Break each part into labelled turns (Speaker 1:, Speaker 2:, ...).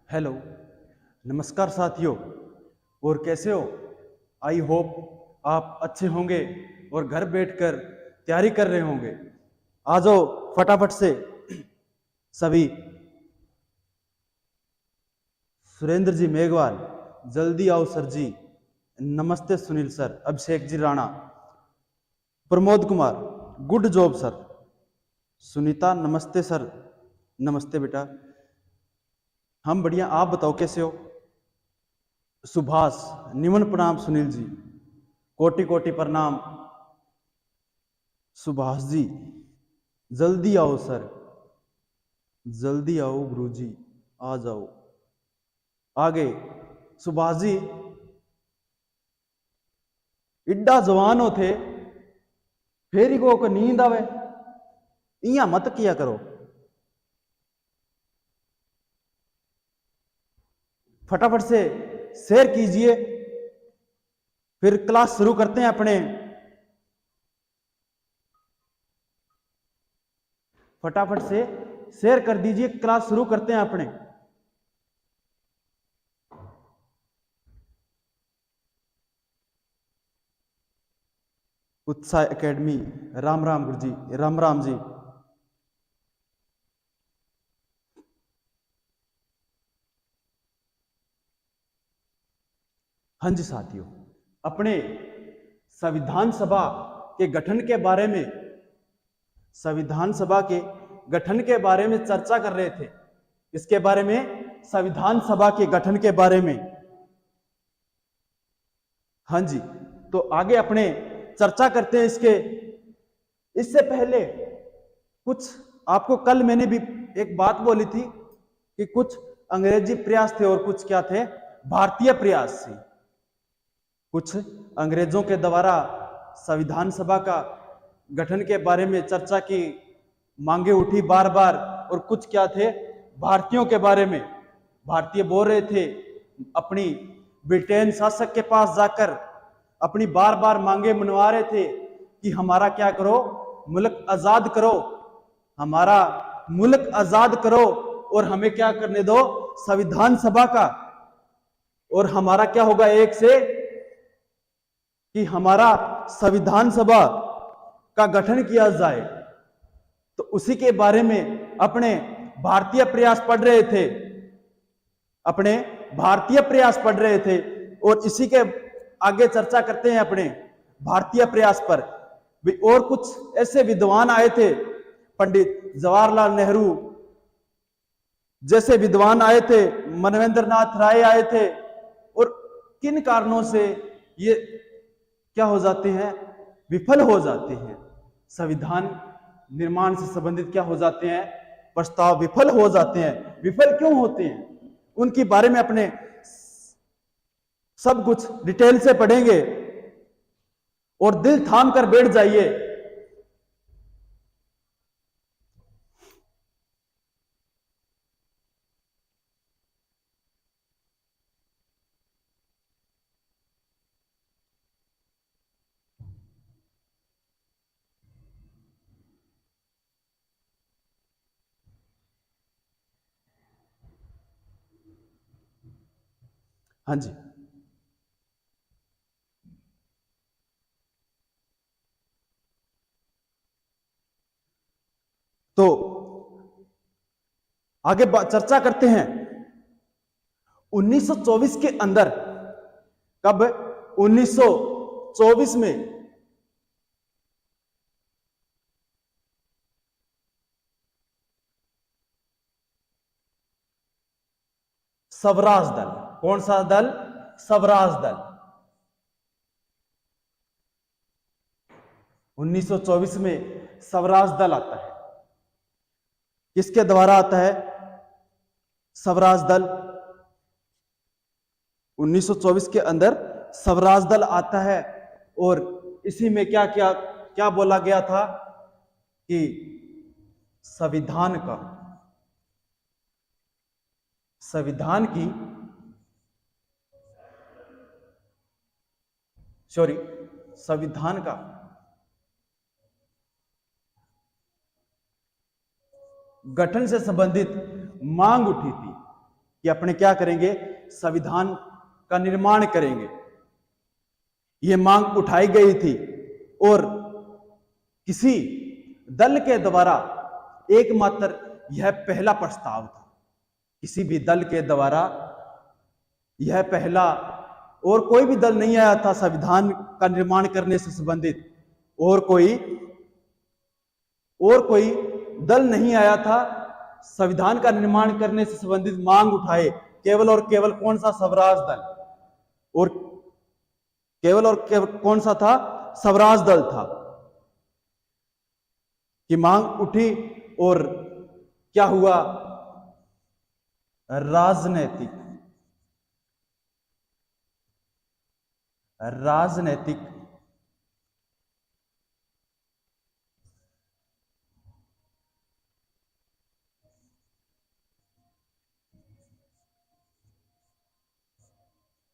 Speaker 1: Hello, नमस्कार साथियों। और कैसे हो? आई होप आप अच्छे होंगे और घर बैठकर तैयारी कर रहे होंगे। आ जाओ फटाफट से सभी। सुरेंद्र जी मेघवाल, जल्दी आओ सर जी। नमस्ते Sunil sir. Abhishek ji Rana, Pramod Kumar, good job sir. Sunita, नमस्ते सर। नमस्ते बेटा, हम बढ़िया, आप बताओ कैसे हो? सुभाष, निमन प्रणाम सुनील जी, कोटि कोटि प्रणाम। सुभाष जी, जल्दी आओ सर, जल्दी आओ गुरुजी, आ जाओ आगे। सुभाष जी, इड्डा जवान हो थे फिर ही को नींद आवे, इया मत किया करो। फटाफट से शेयर कीजिए, फिर क्लास शुरू करते हैं अपने। फटाफट से शेयर कर दीजिए, क्लास शुरू करते हैं अपने। उत्साह एकेडमी, राम राम गुरु जी, राम राम जी। हाँ जी साथियों, अपने संविधान सभा के गठन के बारे में, संविधान सभा के गठन के बारे में चर्चा कर रहे थे। इसके बारे में, संविधान सभा के गठन के बारे में। हाँ जी, तो आगे अपने चर्चा करते हैं इसके। इससे पहले कुछ, आपको कल मैंने भी एक बात बोली थी कि कुछ अंग्रेजी प्रयास थे और कुछ क्या थे, भारतीय प्रयास थे। कुछ अंग्रेजों के द्वारा संविधान सभा का गठन के बारे में चर्चा की मांगे उठी बार बार, और कुछ क्या थे, भारतीयों के बारे में। भारतीय बोल रहे थे, अपनी ब्रिटेन शासक के पास जाकर अपनी बार बार मांगे मनवा रहे थे कि हमारा क्या करो, मुल्क आजाद करो, हमारा मुल्क आजाद करो, और हमें क्या करने दो, संविधान सभा का। और हमारा क्या होगा, एक से कि हमारा संविधान सभा का गठन किया जाए। तो उसी के बारे में अपने भारतीय प्रयास पढ़ रहे थे, अपने भारतीय प्रयास पढ़ रहे थे। और इसी के आगे चर्चा करते हैं अपने भारतीय प्रयास पर भी। और कुछ ऐसे विद्वान आए थे, पंडित जवाहरलाल नेहरू जैसे विद्वान आए थे, मनवेंद्र नाथ राय आए थे। और किन कारणों से ये क्या हो जाते हैं, विफल हो जाते हैं, संविधान निर्माण से संबंधित क्या हो जाते हैं, प्रस्ताव विफल हो जाते हैं। विफल क्यों होते हैं, उनके बारे में अपने सब कुछ डिटेल से पढ़ेंगे। और दिल थाम कर बैठ जाइए। हाँ जी, तो आगे चर्चा करते हैं। 1924 के अंदर, कब, 1924 में स्वराज दल, कौन सा दल, स्वराज दल। 1924 में स्वराज दल आता है। किसके द्वारा आता है स्वराज दल? 1924 के अंदर स्वराज दल आता है और इसी में क्या क्या क्या बोला गया था कि संविधान की संविधान का गठन से संबंधित मांग उठी थी कि अपने क्या करेंगे, संविधान का निर्माण करेंगे। यह मांग उठाई गई थी और किसी दल के द्वारा एकमात्र यह पहला प्रस्ताव था। किसी भी दल के द्वारा यह पहला, और कोई भी दल नहीं आया था संविधान का निर्माण करने से संबंधित, और कोई दल नहीं आया था संविधान का निर्माण करने से संबंधित मांग उठाए। केवल और केवल कौन सा, स्वराज दल, और केवल और केवल कौन सा था, स्वराज दल था कि मांग उठी। और क्या हुआ,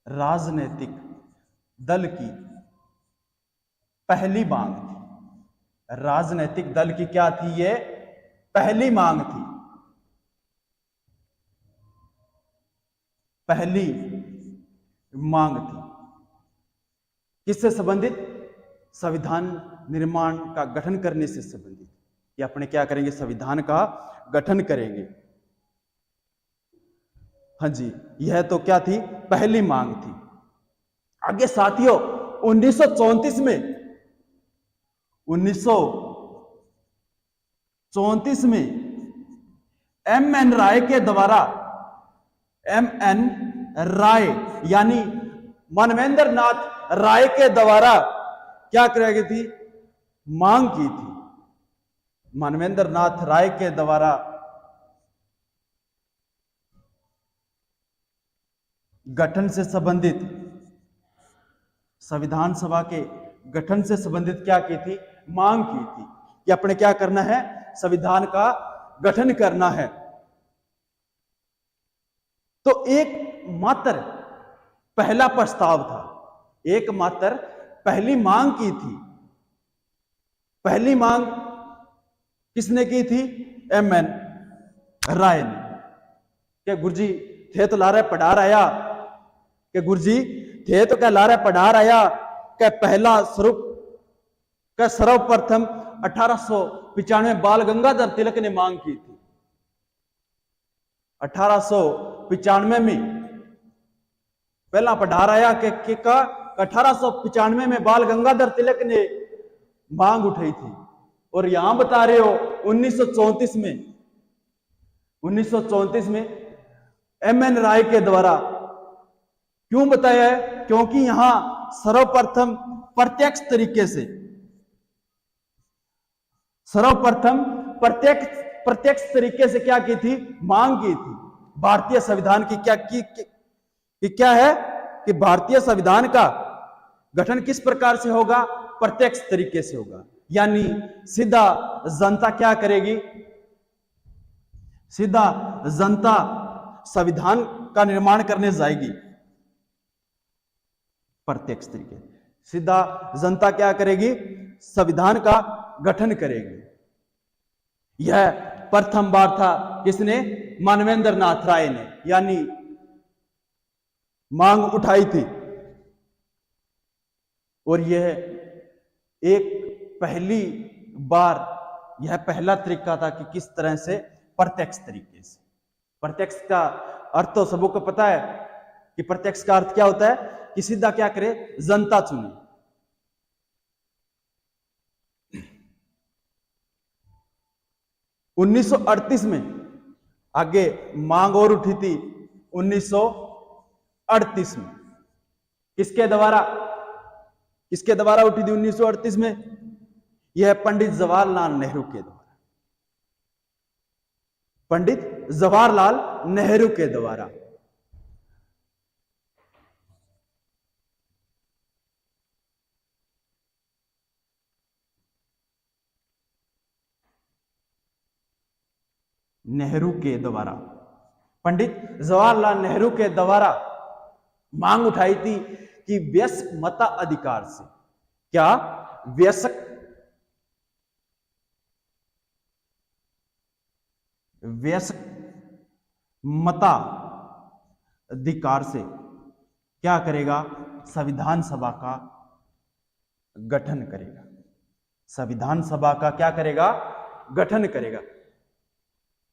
Speaker 1: राजनैतिक दल की पहली मांग थी। राजनीतिक दल की क्या थी, ये पहली मांग थी, पहली मांग थी। किससे संबंधित, संविधान निर्माण का गठन करने से संबंधित, कि अपने क्या करेंगे, संविधान का गठन करेंगे। हाँ जी, यह तो क्या थी, पहली मांग थी। आगे साथियों, 1934 में एम.एन. राय के द्वारा, एम.एन. राय यानी मानवेंद्र नाथ राय के द्वारा क्या कराई गई थी, मांग की थी। मानवेंद्र नाथ राय के द्वारा गठन से संबंधित, संविधान सभा के गठन से संबंधित क्या की थी, मांग की थी कि अपने क्या करना है, संविधान का गठन करना है। तो एक मात्र पहला प्रस्ताव था, एक मात्र पहली मांग की थी। पहली मांग किसने की थी, एम.एन. राय ने। क्या गुरुजी थे तो ला रहे पढ़ा रहा, कि गुरुजी थे तो क्या ला रहे पढ़ा रहा, क्या पहला स्वरूप का सर्वप्रथम 1895 बाल गंगाधर तिलक ने मांग की थी। 1895 में पहला पढ़ा रहा कि 1895 में बाल गंगाधर तिलक ने मांग उठाई थी। और यहां बता रहे हो 1934 में एम.एन. राय के द्वारा। क्यों बताया है, क्योंकि यहां सर्वप्रथम प्रत्यक्ष तरीके से क्या की थी, मांग की थी। भारतीय संविधान की क्या है कि भारतीय संविधान का गठन किस प्रकार से होगा, प्रत्यक्ष तरीके से होगा। यानी सीधा जनता क्या करेगी, सीधा जनता संविधान का निर्माण करने जाएगी। प्रत्यक्ष तरीके सीधा जनता क्या करेगी, संविधान का गठन करेगी। यह प्रथम बार था, किसने, मानवेंद्र नाथ राय ने, यानी मांग उठाई थी। और यह एक पहली बार, यह पहला तरीका था कि किस तरह से, प्रत्यक्ष तरीके से। प्रत्यक्ष का अर्थ तो सबको पता है कि प्रत्यक्ष का अर्थ क्या होता है, कि सीधा क्या करे, जनता चुने। । 1938 में आगे मांग और उठी थी। 1938 में किसके द्वारा उठी थी 1938 में, यह पंडित जवाहरलाल नेहरू के द्वारा। पंडित जवाहरलाल नेहरू के द्वारा नेहरू के द्वारा, पंडित जवाहरलाल नेहरू के द्वारा मांग उठाई थी कि वयस्क मताधिकार से, क्या वयस्क मताधिकार से क्या करेगा, संविधान सभा का गठन करेगा। संविधान सभा का क्या करेगा, गठन करेगा।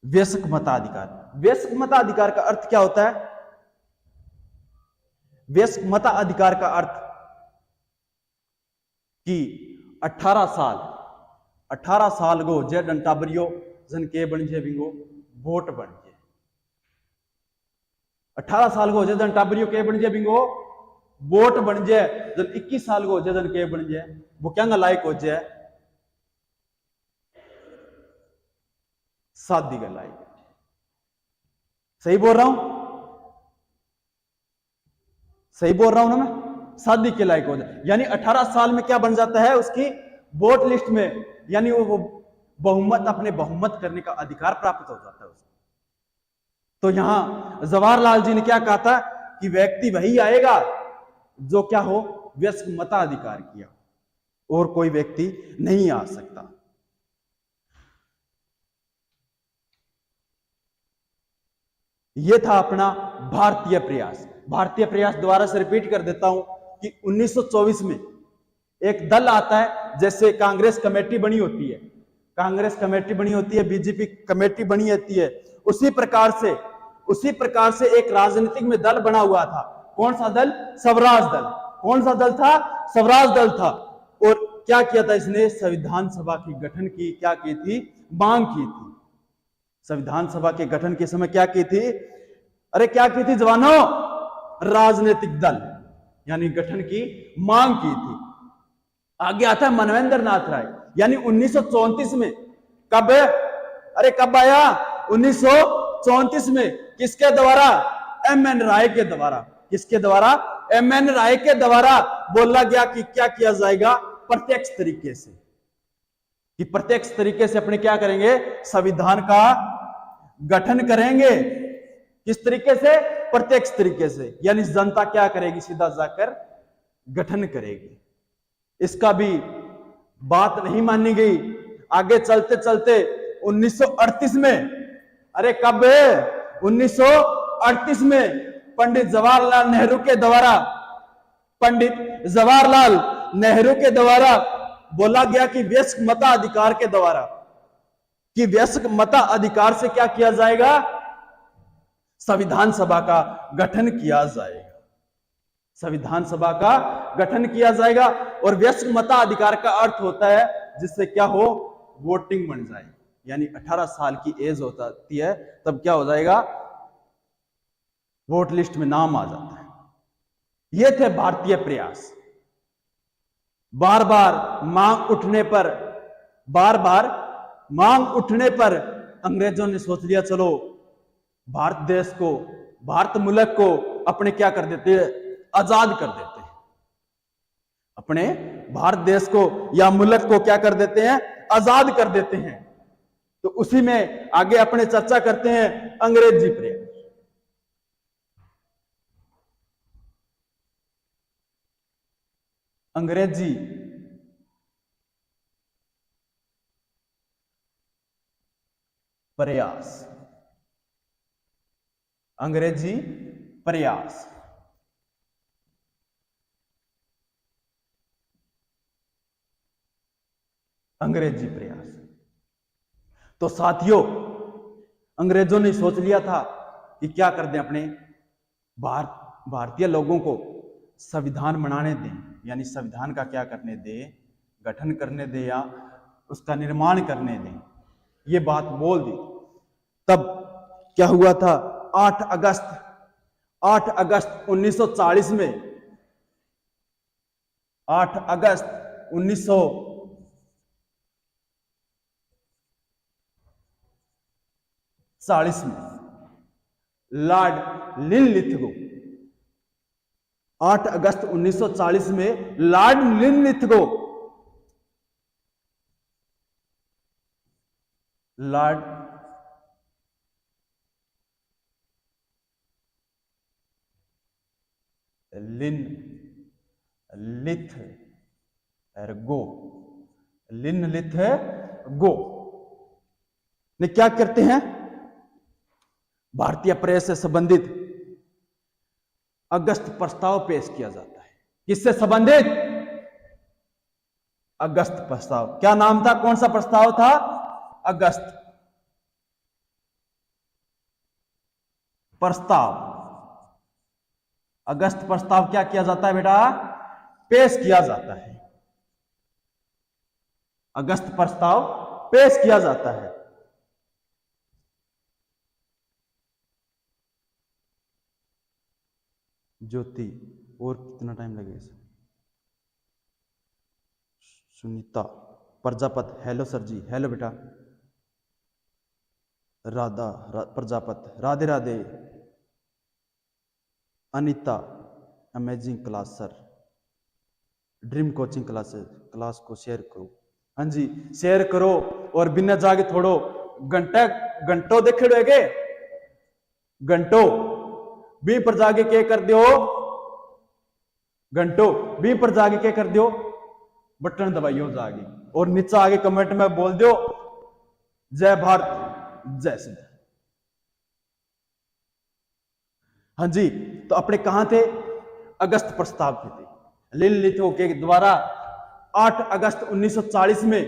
Speaker 1: वयस्क मताधिकार, वयस्क मताधिकार का अर्थ क्या होता है? वयस्क मताधिकार का अर्थ कि 18 साल गो जे डंटा बरियो जन के बन जे बिंगो वोट बन जे। 18 साल गो जे डंटा बरियो के बन जे बिंगो वोट बन जे। जन 21 साल गो जे जन के बन जे वो क्या लायक हो जाए, शादी का लायक। सही बोल रहा हूं? सही बोल रहा हूं ना मैं? शादी के लायक हो जाए, यानी 18 साल में क्या बन जाता है उसकी वोट लिस्ट में, यानी वो बहुमत, अपने बहुमत करने का अधिकार प्राप्त हो जाता है उसको। तो यहां जवाहरलाल जी ने क्या कहा था कि व्यक्ति वही आएगा जो क्या हो, वयस्क मताधिकार किया, और कोई व्यक्ति नहीं आ सकता। यह था अपना भारतीय प्रयास। भारतीय प्रयास दोबारा से रिपीट कर देता हूं कि 1924 में एक दल आता है, जैसे कांग्रेस कमेटी बनी होती है, कांग्रेस कमेटी बनी होती है, बीजेपी कमेटी बनी होती है, उसी प्रकार से एक राजनीतिक में दल बना हुआ था। कौन सा दल? स्वराज दल। कौन सा दल था? स्वराज दल था। और क्या किया था इसने? संविधान सभा के गठन की क्या की थी? मांग की थी। संविधान सभा के गठन के समय क्या की थी? अरे क्या की थी जवानों? राजनीतिक दल यानी गठन की मांग की थी। आगे आता है मनवेंद्र नाथ राय, यानी 1934 में। कब? अरे कब आया? 1934 में। किसके द्वारा? एमएन राय के द्वारा। किसके द्वारा? एमएन राय के द्वारा बोला गया कि क्या किया जाएगा, प्रत्यक्ष तरीके से, कि प्रत्यक्ष तरीके से अपने क्या करेंगे, संविधान का गठन करेंगे। किस तरीके से? प्रत्यक्ष तरीके से, यानी जनता क्या करेगी, सीधा जाकर गठन करेगी। इसका भी बात नहीं मानी गई। आगे चलते चलते 1938 में, अरे कब? 1938 में पंडित जवाहरलाल नेहरू के द्वारा बोला गया कि वयस्क मताधिकार के द्वारा, कि वयस्क मताधिकार से क्या किया जाएगा, संविधान सभा का गठन किया जाएगा। संविधान सभा का गठन किया जाएगा। और वयस्क मताधिकार का अर्थ होता है जिससे क्या हो, वोटिंग बन जाए, यानी 18 साल की एज होती है तब क्या हो जाएगा, वोट लिस्ट में नाम आ जाता है। ये थे भारतीय प्रयास। बार बार मांग उठने पर अंग्रेजों ने सोच लिया चलो भारत देश को, भारत मुल्क को अपने क्या कर देते हैं, आजाद कर देते हैं। अपने भारत देश को या मुल्क को क्या कर देते हैं, आजाद कर देते हैं। तो उसी में आगे अपने चर्चा करते हैं अंग्रेजी प्रयास। अंग्रेजी प्रयास, अंग्रेजी प्रयास। अंग्रेजी प्रयास। तो साथियों, अंग्रेजों ने सोच लिया था कि क्या कर दें, अपने भारतीय लोगों को संविधान बनाने दें, यानी संविधान का क्या करने दें, गठन करने दें या उसका निर्माण करने दें। ये बात बोल दी। तब क्या हुआ था, 8 अगस्त 1940 में, 8 अगस्त 1940 में लॉर्ड लिनलिथगो, 8 अगस्त 1940 में लॉर्ड लिनलिथगो, लॉर्ड लिन लिथ गो, लिन लिथ गो ने क्या करते हैं, भारतीय प्रेस से संबंधित अगस्त प्रस्ताव पेश किया जाता है। किससे संबंधित? अगस्त प्रस्ताव। क्या नाम था, कौन सा प्रस्ताव था? अगस्त प्रस्ताव। अगस्त प्रस्ताव क्या किया जाता है बेटा? पेश किया जाता है। अगस्त प्रस्ताव पेश किया जाता है। ज्योति, और कितना टाइम लगेगा? सुनीता प्रजापत, हेलो सर जी, हेलो बेटा। Radha Prajapat, Radhe Radhe. Anita, amazing class sir, dream coaching class को शेयर करो। हाँ जी, शेयर करो और बिना जागे थोड़ो घंटों देखे रहेगे, घंटों भी पर जागे के कर दियो, घंटों भी पर जागे के कर दियो, बटन दबाइयो जागे और नीचे आगे कमेंट में बोल दियो जय भारत जय सिंध। हाँ जी, तो अपने कहां थे? अगस्त प्रस्ताव पे थे। लिन लिथो के द्वारा 8 अगस्त 1940 में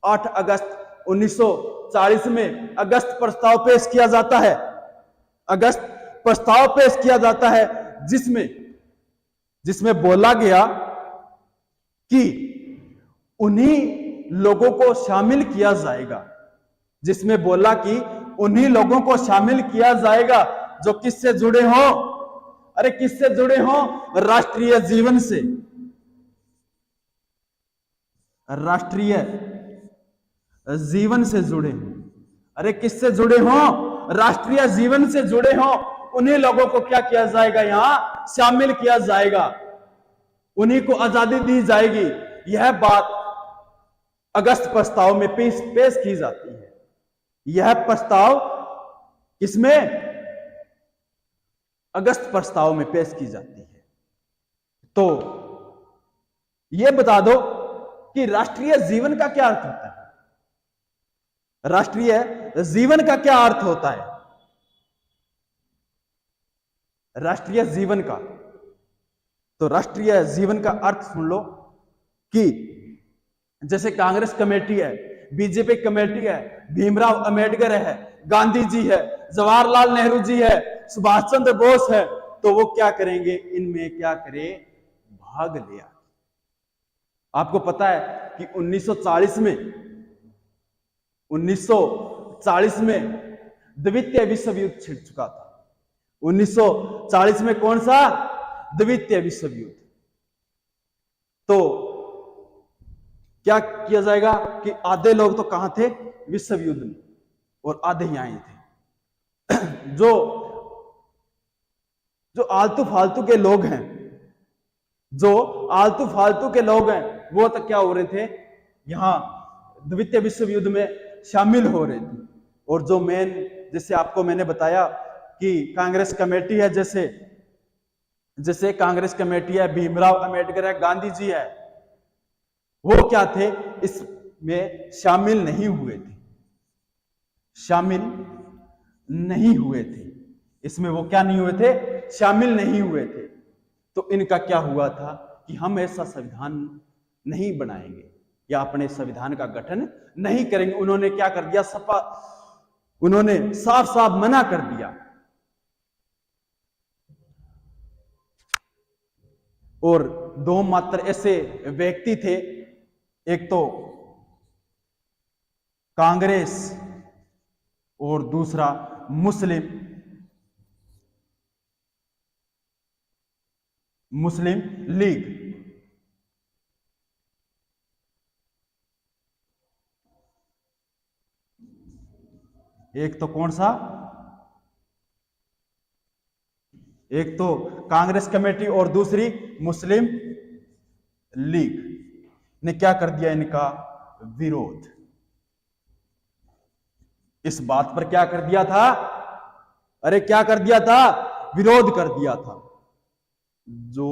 Speaker 1: 8 अगस्त 1940 में अगस्त प्रस्ताव पेश किया जाता है। अगस्त प्रस्ताव पेश किया जाता है जिसमें बोला गया कि उन्हीं लोगों को शामिल किया जाएगा, जिसमें बोला कि उन्हीं लोगों को शामिल किया जाएगा जो किससे जुड़े हो? अरे किससे जुड़े हो? राष्ट्रीय जीवन से। राष्ट्रीय जीवन से जुड़े हो। अरे किससे जुड़े हो? राष्ट्रीय जीवन से जुड़े हो। उन्हीं लोगों को क्या किया जाएगा? यहां शामिल किया जाएगा, उन्हीं को आजादी दी जाएगी। यह बात अगस्त प्रस्ताव में पेश की जाती है। यह प्रस्ताव किसमें? अगस्त प्रस्ताव में पेश की जाती है। तो यह बता दो कि राष्ट्रीय जीवन का क्या अर्थ होता है? राष्ट्रीय जीवन का क्या अर्थ होता है? राष्ट्रीय जीवन का, तो राष्ट्रीय जीवन का अर्थ सुन लो कि जैसे कांग्रेस कमेटी है, बीजेपी कमेटी है, भीमराव अंबेडकर है, गांधी जी है, जवाहरलाल नेहरू जी है, सुभाष चंद्र बोस है, तो वो क्या करेंगे? इनमें क्या करे? भाग लिया। आपको पता है कि 1940 में द्वितीय विश्व युद्ध छिड़ चुका था। 1940 में कौन सा? द्वितीय विश्व युद्ध। तो क्या किया जाएगा कि आधे लोग तो कहां थे? विश्व युद्ध में, और आधे यहां थे। जो आलतू फालतू के लोग हैं, वो तो क्या हो रहे थे? यहां द्वितीय विश्व युद्ध में शामिल हो रहे थे। और जो मेन, जैसे आपको मैंने बताया कि कांग्रेस कमेटी है, जैसे कांग्रेस कमेटी है, भीमराव अंबेडकर है, गांधी जी है, वो क्या थे? इसमें शामिल नहीं हुए थे। इसमें वो क्या नहीं हुए थे? शामिल नहीं हुए थे। तो इनका क्या हुआ था कि हम ऐसा संविधान नहीं बनाएंगे या अपने संविधान का गठन नहीं करेंगे। उन्होंने क्या कर दिया? उन्होंने साफ साफ मना कर दिया। और दो मात्र ऐसे व्यक्ति थे, एक तो कांग्रेस और दूसरा मुस्लिम लीग। एक तो कौन सा? एक तो कांग्रेस कमेटी और दूसरी मुस्लिम लीग ने क्या कर दिया? इनका विरोध। इस बात पर क्या कर दिया था? अरे क्या कर दिया था? विरोध कर दिया था। जो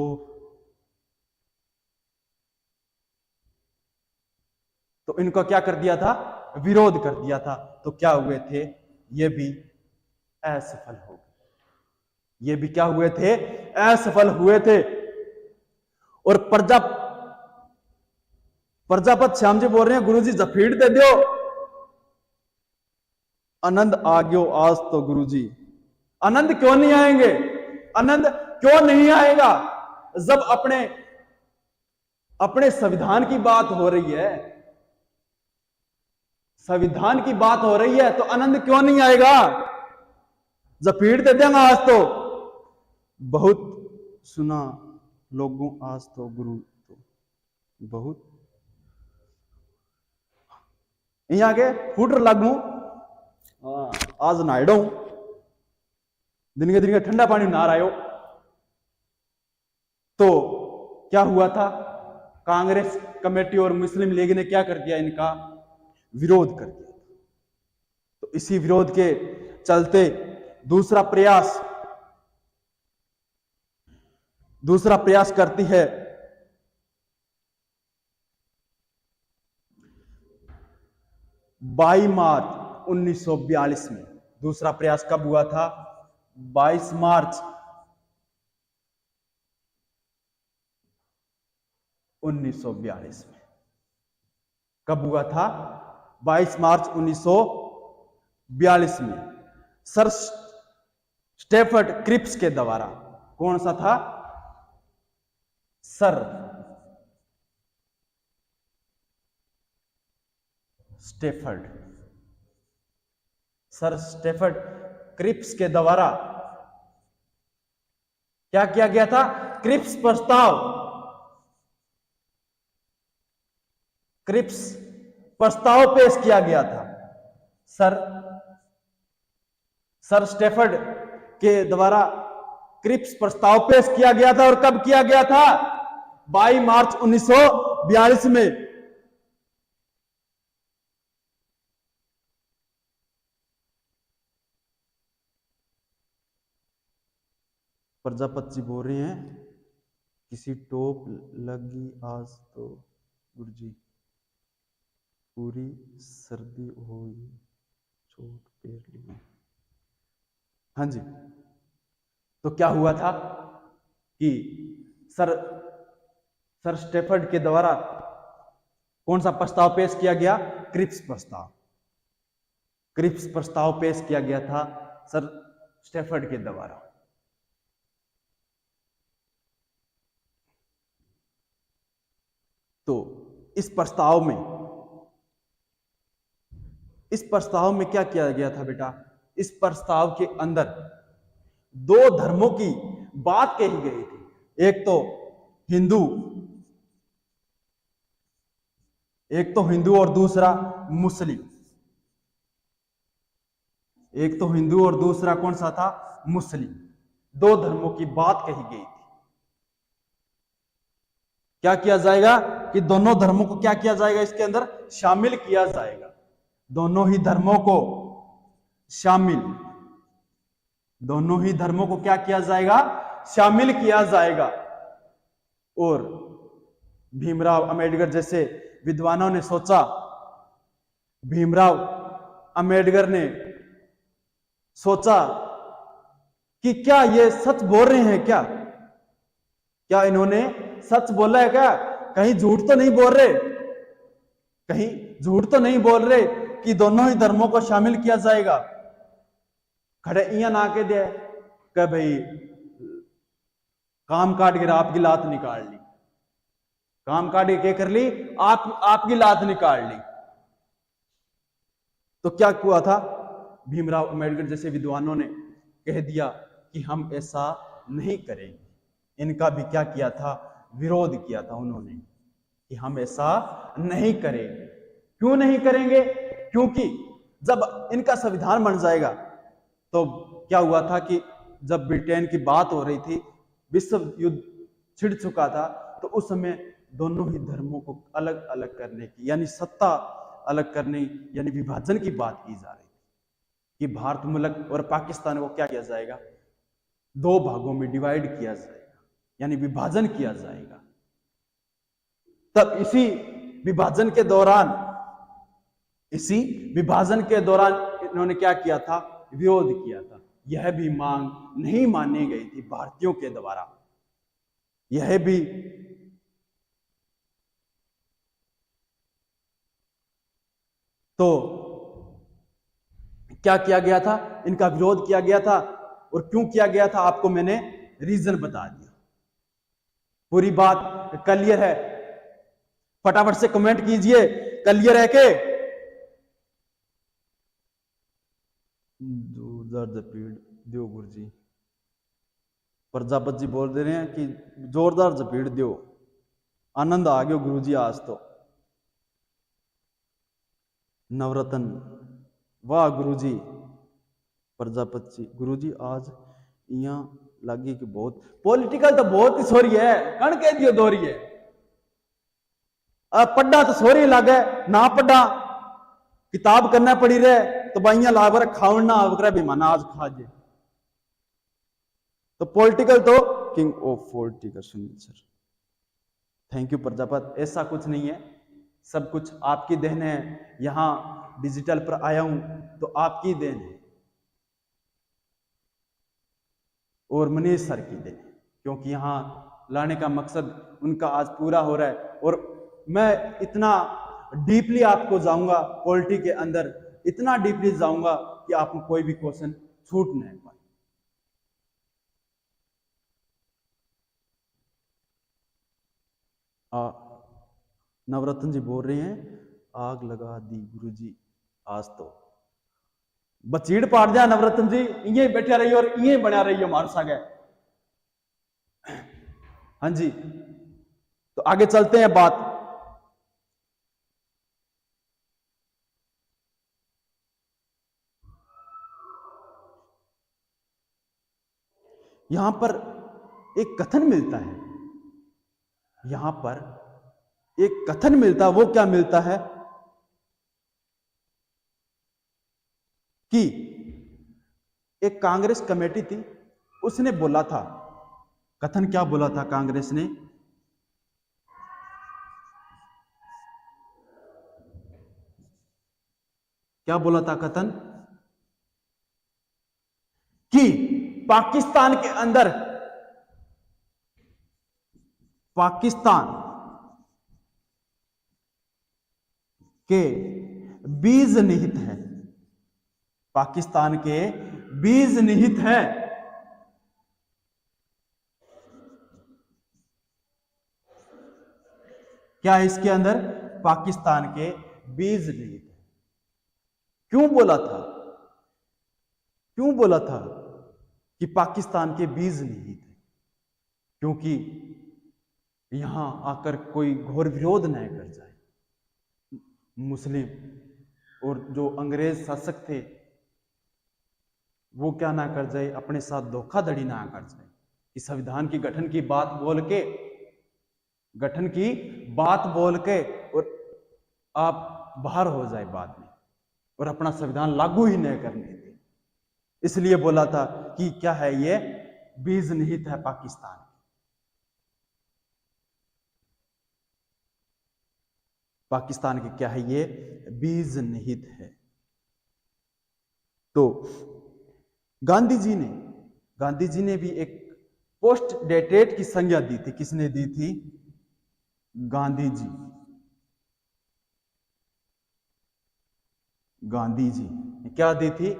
Speaker 1: तो इनका क्या कर दिया था, विरोध कर दिया था, तो क्या हुए थे, ये भी असफल हो गए, ये भी क्या हुए थे, असफल हुए थे। और प्रजापत श्याम जी बोल रहे हैं, गुरुजी जफीड़ दे दो, आनंद आ गयो आज तो गुरुजी। आनंद क्यों नहीं आएंगे, आनंद क्यों नहीं आएगा, जब अपने अपने संविधान की बात हो रही है, संविधान की बात हो रही है, तो आनंद क्यों नहीं आएगा, जफीड़ दे देंगे आज तो। बहुत सुना लोगों आज तो गुरु तो बहुत यहां आगे फूटर लागू, आज नहाड़ो दिन के ठंडा पानी नहा रहा हो। तो क्या हुआ था, कांग्रेस कमेटी और मुस्लिम लीग ने क्या कर दिया, इनका विरोध कर दिया। तो इसी विरोध के चलते दूसरा प्रयास करती है 22 मार्च 1942 में। दूसरा प्रयास कब हुआ था, 22 मार्च 1942 में। कब हुआ था, 22 मार्च 1942 में, सर स्टेफर्ड क्रिप्स के द्वारा। कौन सा था, सर स्टेफर्ड क्रिप्स के द्वारा क्या किया गया था, क्रिप्स प्रस्ताव पेश किया गया था। सर स्टेफर्ड के द्वारा क्रिप्स प्रस्ताव पेश किया गया था। और कब किया गया था, 22 मार्च 1942 में। प्रजापति जी बोल रहे हैं, किसी टोप लगी आज तो गुरुजी, पूरी सर्दी हुई चोट पैर ली। हाँ जी, तो क्या हुआ था कि सर स्टेफर्ड के द्वारा कौन सा प्रस्ताव पेश किया गया, क्रिप्स प्रस्ताव पेश किया गया था सर स्टेफर्ड के द्वारा। तो इस प्रस्ताव में क्या किया गया था बेटा, इस प्रस्ताव के अंदर 2 धर्मों की बात कही गई थी। एक तो हिंदू और दूसरा मुस्लिम। एक तो हिंदू और दूसरा कौन सा था, मुस्लिम। 2 धर्मों की बात कही गई थी। क्या किया जाएगा कि दोनों धर्मों को क्या किया जाएगा, इसके अंदर शामिल किया जाएगा। दोनों ही धर्मों को क्या किया जाएगा, शामिल किया जाएगा। और भीमराव अंबेडकर जैसे विद्वानों ने सोचा, भीमराव अंबेडकर ने सोचा कि क्या ये सच बोल रहे हैं, क्या इन्होंने सच बोला है, क्या कहीं झूठ तो नहीं बोल रहे कि दोनों ही धर्मों को शामिल किया जाएगा। खड़े इया ना के दे कि भाई काम काट के आपकी लात निकाल ली, काम काट के कर ली, आपकी लात निकाल ली। तो क्या हुआ था, भीमराव अंबेडकर जैसे विद्वानों ने कह दिया कि हम ऐसा नहीं करेंगे। इनका भी क्या किया था, विरोध किया था उन्होंने कि हम ऐसा नहीं करेंगे। क्यों नहीं करेंगे, क्योंकि जब इनका संविधान बन जाएगा, तो क्या हुआ था कि जब ब्रिटेन की बात हो रही थी, विश्व युद्ध छिड़ चुका था, तो उस समय दोनों ही धर्मों को अलग अलग करने की, यानी सत्ता अलग करने, यानी विभाजन की बात की जा रही थी कि भारत मुल्क और पाकिस्तान को क्या किया जाएगा, 2 भागों में डिवाइड किया जाएगा। यानी विभाजन किया जाएगा। तब इसी विभाजन के दौरान इन्होंने क्या किया था? विरोध किया था। यह भी मांग नहीं मानी गई थी भारतीयों के द्वारा। यह भी तो क्या किया गया था? इनका विरोध किया गया था। और क्यों किया गया था आपको मैंने रीजन बता दिया। पूरी बात क्लियर है? फटाफट से कमेंट कीजिए, क्लियर है के? जोरदार जपीड़ दियो गुरुजी। प्रजापत जी बोल दे रहे हैं कि जोरदार जपीड़ दियो, आनंद आ गयो गुरुजी आज तो। नवरत्न, वाह गुरुजी। प्रजापत जी, गुरुजी आज यहाँ लगी कि बहुत पॉलिटिकल तो बहुत ही सोरी है, कण कह दियो दोरी है। पढ़ा तो सोरी लागे, ना पढ़ा किताब करना पड़ी रहे तो बाइया लाग खावना वगैरह भी माना आज खाजे। तो पॉलिटिकल तो king of political Sunil sir. Thank you Prajapat. ऐसा कुछ नहीं है, सब कुछ आपकी देन है। यहां डिजिटल पर आया हूं तो आपकी देन है और मनीष सर की देन है, क्योंकि यहां लाने का मकसद उनका आज पूरा हो रहा है। और मैं इतना डीपली आपको जाऊंगा पॉलिटी के अंदर, इतना डीपली जाऊंगा कि आपको कोई भी क्वेश्चन छूट नहीं पाए। नवरत्न जी बोल रहे हैं आग लगा दी गुरुजी आज तो। बचीड़ पाट दिया नवरत्न जी, इं बैठा रही और इं बना रही हो हमारे सागे। हाँ जी, तो आगे चलते हैं बात। यहां पर एक कथन मिलता है, यहां पर एक कथन मिलता है। वो क्या मिलता है कि एक कांग्रेस कमेटी थी, उसने बोला था, कथन क्या बोला था कांग्रेस ने? क्या बोला था कथन? कि पाकिस्तान के अंदर पाकिस्तान के बीज निहित है, पाकिस्तान के बीज निहित है। क्या इसके अंदर? पाकिस्तान के बीज निहित है। क्यों बोला था? क्यों बोला था कि पाकिस्तान के बीज निहित है? क्योंकि यहां आकर कोई घोर विरोध न कर जाए, मुस्लिम और जो अंग्रेज शासक थे वो क्या ना कर जाए, अपने साथ धोखाधड़ी ना कर जाए कि संविधान की गठन की बात बोल के, गठन की बात बोल के और आप बाहर हो जाए बाद में और अपना संविधान लागू ही नहीं करने दे। इसलिए बोला था कि क्या है ये? बीज निहित है पाकिस्तान। पाकिस्तान के क्या है ये? बीज निहित है। तो गांधी जी ने भी एक पोस्ट डेटेड की संज्ञा दी थी। किसने दी थी? गांधी जी क्या दी थी?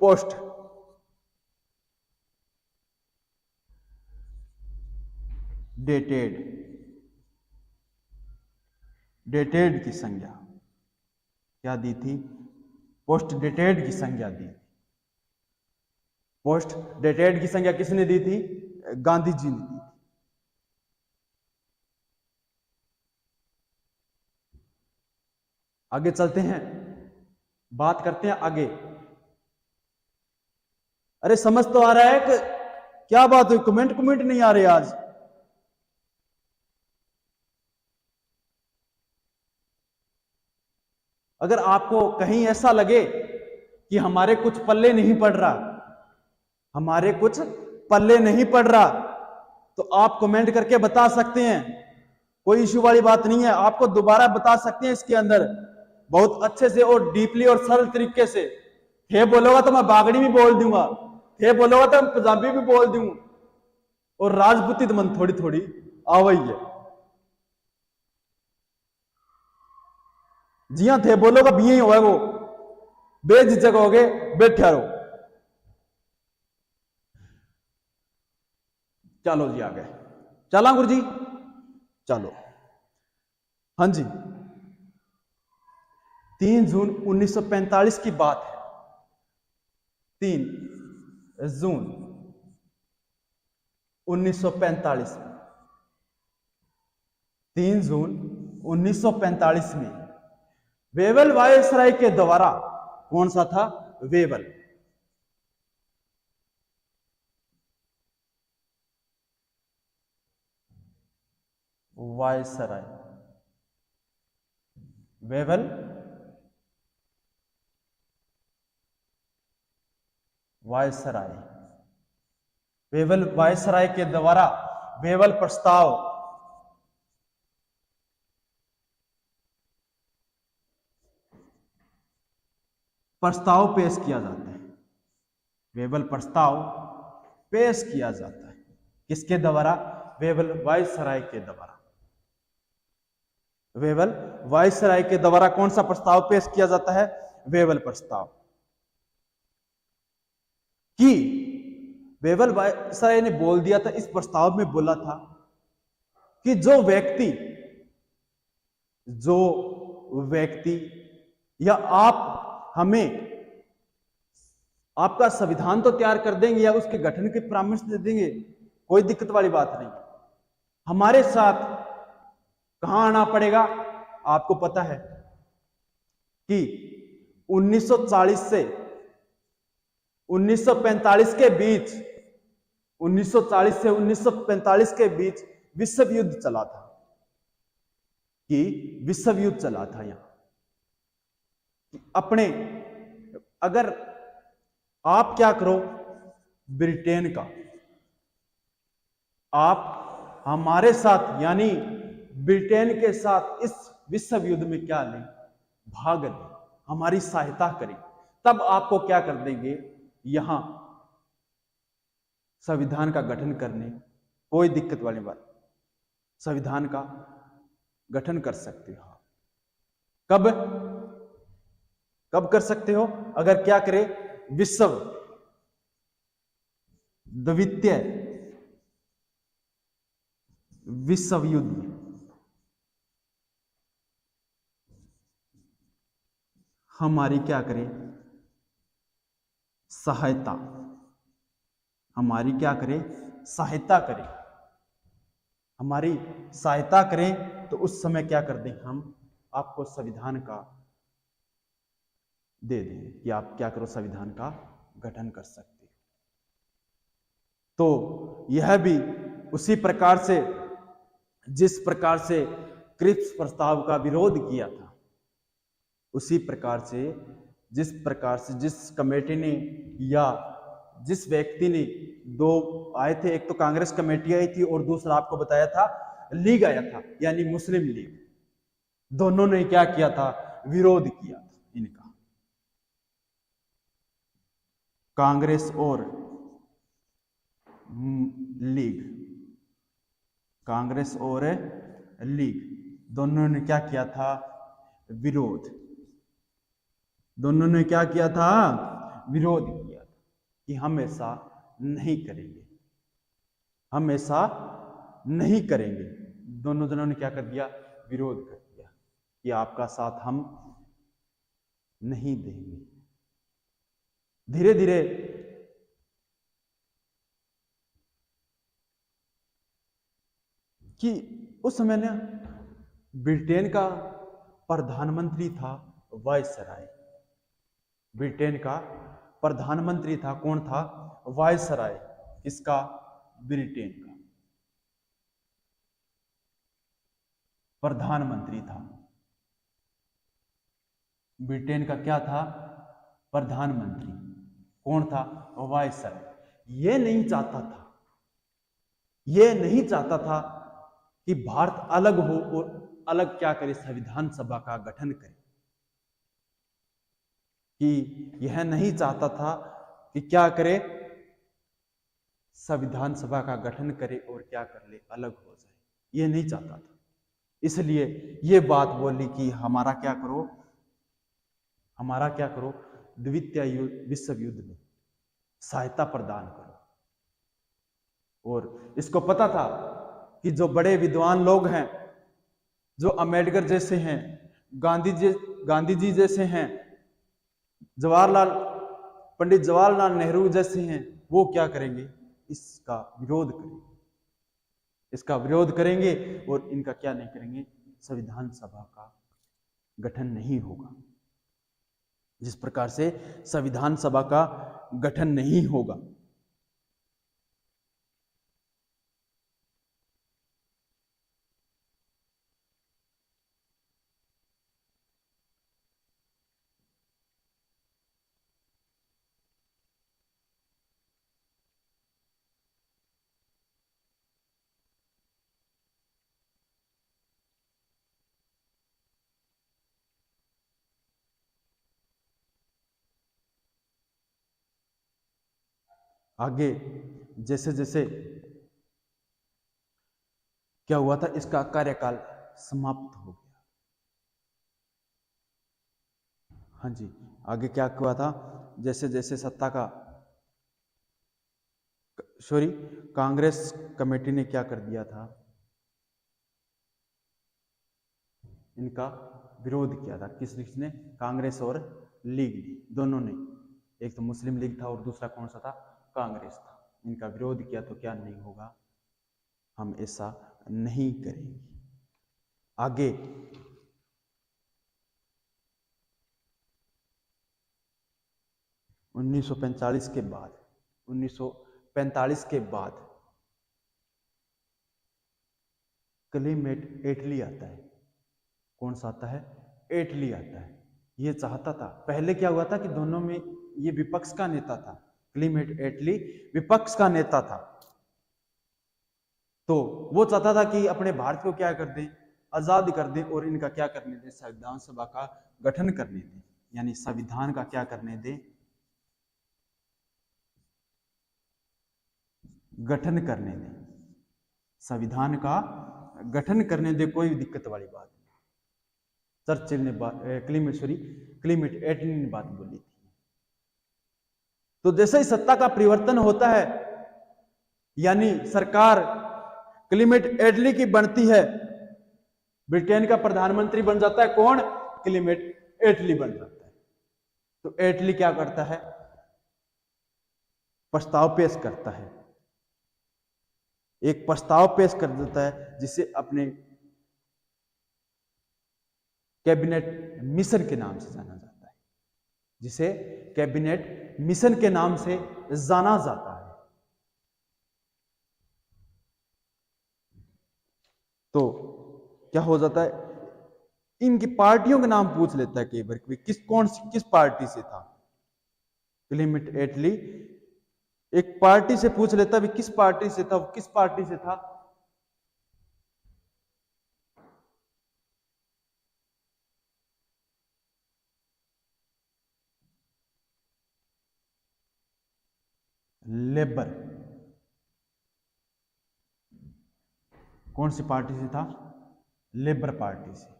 Speaker 1: पोस्ट डेटेड की संज्ञा क्या दी थी? पोस्ट डेटेड की संज्ञा दी। पोस्ट डेटेड की संज्ञा किसने दी थी? गांधी जी ने दी थी। आगे चलते हैं, बात करते हैं आगे। अरे समझ तो आ रहा है कि क्या बात हुई? कमेंट नहीं आ रहे आज। अगर आपको कहीं ऐसा लगे कि हमारे कुछ पल्ले नहीं पड़ रहा, तो आप कमेंट करके बता सकते हैं, कोई इश्यू वाली बात नहीं है। आपको दोबारा बता सकते हैं इसके अंदर बहुत अच्छे से और डीपली और सरल तरीके से। थे बोलोगा तो मैं बागड़ी भी बोल दूंगा, थे बोलोगा तो मैं पंजाबी भी बोल दूं, और राजपूती तो मन थोड़ी थोड़ी आवई है। जी हाँ, थे बोलोगा भी ही होगा, वो बेझिझक हो गए, बैठे रहो। चलो जी आगे चला गुरु जी, चलो। हाँ जी, 3 जून 1945 की बात है। 3 जून 1945 में, 3 जून 1945 में वेवल वायसराय के द्वारा, कौन सा था? Wavell. Viceroy, Wavell viceroy, Wavell viceroy के द्वारा वेवल प्रस्ताव पेश किया जाता है। वेवल प्रस्ताव पेश किया जाता है किसके द्वारा? वेवल वायसराय के द्वारा। वेवल वायसराय के द्वारा कौन सा प्रस्ताव पेश किया जाता है? वेवल प्रस्ताव। कि वेवल वायसराय ने बोल दिया था, इस प्रस्ताव में बोला था कि जो व्यक्ति या आप हमें आपका संविधान तो तैयार कर देंगे या उसके गठन के परामर्श दे देंगे, कोई दिक्कत वाली बात नहीं। हमारे साथ कहां आना पड़ेगा? आपको पता है कि 1940 से 1945 के बीच, 1940 से 1945 के बीच विश्व युद्ध चला था, कि विश्व युद्ध चला था। यहां अपने, अगर आप क्या करो, ब्रिटेन का, आप हमारे साथ यानी ब्रिटेन के साथ इस विश्व युद्ध में क्या लें? भाग लें, हमारी सहायता करें, तब आपको क्या कर देंगे? यहां संविधान का गठन करने, कोई दिक्कत वाली बात, संविधान का गठन कर सकते हो। कब कर सकते हो? अगर क्या करे? द्वितीय विश्व युद्ध में हमारी क्या करें? सहायता, हमारी क्या करें? सहायता करें, हमारी सहायता करें। तो उस समय क्या कर दें? हम आपको संविधान का दे दें कि आप क्या करो, संविधान का गठन कर सकते हो। तो यह भी उसी प्रकार से, जिस प्रकार से क्रिप्स प्रस्ताव का विरोध किया था, उसी प्रकार से, जिस कमेटी ने या जिस व्यक्ति ने, दो आए थे, एक तो कांग्रेस कमेटी आई थी और दूसरा आपको बताया था लीग आया था, यानी मुस्लिम लीग। दोनों ने क्या किया था? विरोध किया था इनका। कांग्रेस और लीग, कांग्रेस और लीग दोनों ने क्या किया था? विरोध। दोनों ने क्या किया था? विरोध किया था कि हम ऐसा नहीं करेंगे, हम ऐसा नहीं करेंगे। दोनों जनों ने क्या कर दिया? विरोध कर दिया कि आपका साथ हम नहीं देंगे। धीरे धीरे कि उस समय ना ब्रिटेन का प्रधानमंत्री था वायसराय। ब्रिटेन का प्रधानमंत्री था, कौन था? वायसराय। इसका ब्रिटेन का प्रधानमंत्री था। ब्रिटेन का क्या था? प्रधानमंत्री। कौन था? वायसराय। यह नहीं चाहता था ये नहीं चाहता था कि भारत अलग हो और अलग क्या करे, संविधान सभा का गठन करे। कि यह नहीं चाहता था कि क्या करे, संविधान सभा का गठन करे और क्या कर ले, अलग हो जाए। ये नहीं चाहता था। इसलिए ये बात बोली कि हमारा क्या करो, द्वितीय विश्व युद्ध में सहायता प्रदान करो। और इसको पता था कि जो बड़े विद्वान लोग हैं, जो अंबेडकर जैसे हैं, गांधी जी जैसे हैं, पंडित जवाहरलाल नेहरू जैसे हैं, वो क्या करेंगे, इसका विरोध करेंगे और इनका क्या नहीं करेंगे, संविधान सभा का गठन नहीं होगा। जिस प्रकार से संविधान सभा का गठन नहीं होगा, आगे जैसे जैसे क्या हुआ था, इसका कार्यकाल समाप्त हो गया। हाँ जी, आगे क्या हुआ था, जैसे जैसे कांग्रेस कमेटी ने क्या कर दिया था, इनका विरोध किया था। किसने, कांग्रेस और लीग ने, दोनों ने। एक तो मुस्लिम लीग था और दूसरा कौन सा था, कांग्रेस था। इनका विरोध किया तो क्या नहीं होगा, हम ऐसा नहीं करेंगे। आगे 1945 के बाद क्लेमेंट एटली आता है। कौन सा आता है, एटली आता है। ये चाहता था, पहले क्या हुआ था कि दोनों में ये विपक्ष का नेता था, क्लेमेंट एटली विपक्ष का नेता था। तो वो चाहता था कि अपने भारत को क्या कर दें, आजाद कर दें और इनका क्या करने दें, संविधान सभा का गठन करने दें, यानी संविधान का क्या करने दें, गठन करने दें, संविधान का गठन करने दें। कोई दिक्कत वाली बात नहीं। चर्चिल ने क्लेमेंट एटली ने बात बोली थी। तो जैसे ही सत्ता का परिवर्तन होता है, यानी सरकार क्लेमेंट एटली की बनती है, ब्रिटेन का प्रधानमंत्री बन जाता है कौन, क्लेमेंट एटली बन जाता है। तो एटली क्या करता है, प्रस्ताव पेश करता है, एक प्रस्ताव पेश कर देता है, जिसे अपने कैबिनेट मिशन के नाम से जाना जाता है, जिसे कैबिनेट मिशन के नाम से जाना जाता है। तो क्या हो जाता है, इनकी पार्टियों के नाम पूछ लेता है कई बार, किस पार्टी से था। क्लेमेंट एटली एक पार्टी से पूछ लेता है, किस पार्टी से था, किस पार्टी से था, लेबर। कौन सी पार्टी से था, लेबर पार्टी से।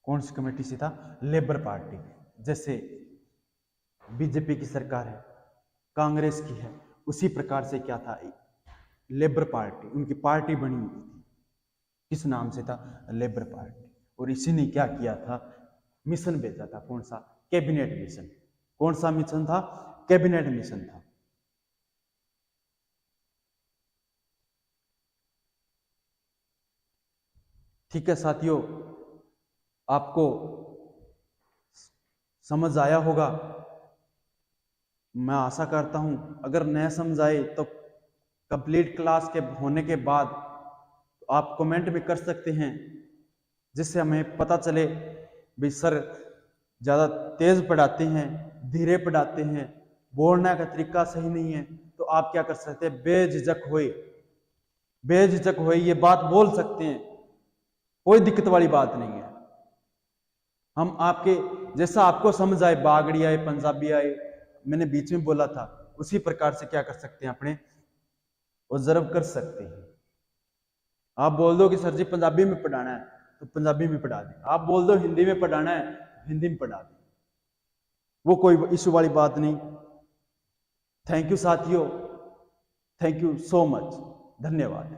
Speaker 1: कौन सी कमेटी से था, लेबर पार्टी। जैसे बीजेपी की सरकार है, कांग्रेस की है, उसी प्रकार से क्या था, लेबर पार्टी, उनकी पार्टी बनी हुई थी। किस नाम से था, लेबर पार्टी। और इसी ने क्या किया था, मिशन भेजा था। कौन सा, कैबिनेट मिशन। कौन सा मिशन था, कैबिनेट मिशन था। ठीक है साथियों, आपको समझ आया होगा, मैं आशा करता हूं। अगर नहीं समझ आए तो कंप्लीट क्लास के होने के बाद आप कमेंट भी कर सकते हैं, जिससे हमें पता चले भाई सर ज़्यादा तेज़ पढ़ाते हैं, धीरे पढ़ाते हैं, बोलने का तरीका सही नहीं है, तो आप क्या कर सकते हैं, बेझिझक होए ये बात बोल सकते हैं, कोई दिक्कत वाली बात नहीं है। हम आपके जैसा आपको समझ आए, बागड़ी आए, पंजाबी आए, मैंने बीच में बोला था, उसी प्रकार से क्या कर सकते हैं, अपने ऑब्जर्व कर सकते हैं। आप बोल दो कि सर जी पंजाबी में पढ़ाना है तो पंजाबी में पढ़ा दें, आप बोल दो हिंदी में पढ़ाना है हिंदी में पढ़ा दें, वो कोई इशू वाली बात नहीं। थैंक यू साथियों, थैंक यू सो मच, धन्यवाद।